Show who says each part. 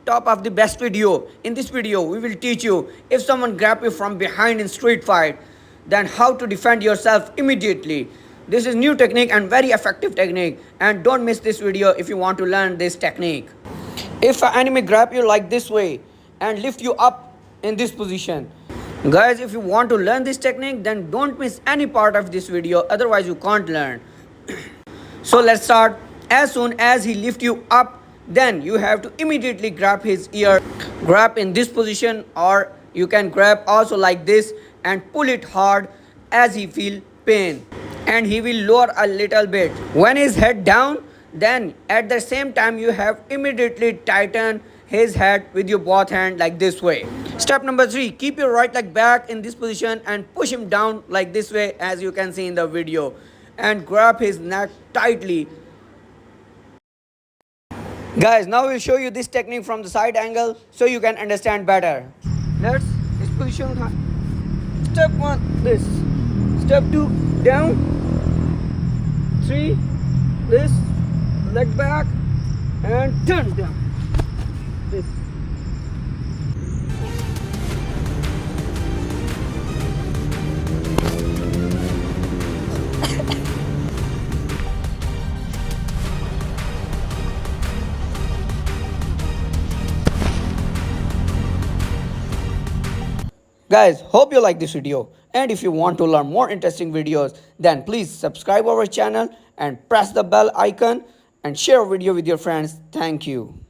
Speaker 1: top of the best video. In this video, we will teach you if someone grab you from behind in street fight, then how to defend yourself immediately. This is new technique and very effective technique, and don't miss this video if you want to learn this technique. If an enemy grab you like this way and lift you up in this position, guys, if you want to learn this technique, then don't miss any part of this video, otherwise you can't learn. So let's start. As soon as he lift you up, then you have to immediately grab his ear. Grab in this position, or you can grab also like this and pull it hard as he feel pain, and he will lower a little bit. When his head down, then at the same time you have immediately tighten his head with your both hand like this way. Step number 3, keep your right leg back in this position and push him down like this way, as you can see in the video, and grab his neck tightly. Guys, now we'll show you this technique from the side angle so you can understand better. Let's this position. Step 1, this. Step 2, down. 3, this. Leg back and turn down. This. Guys, hope you like this video, and if you want to learn more interesting videos, then please subscribe our channel and press the bell icon and share a video with your friends. Thank you.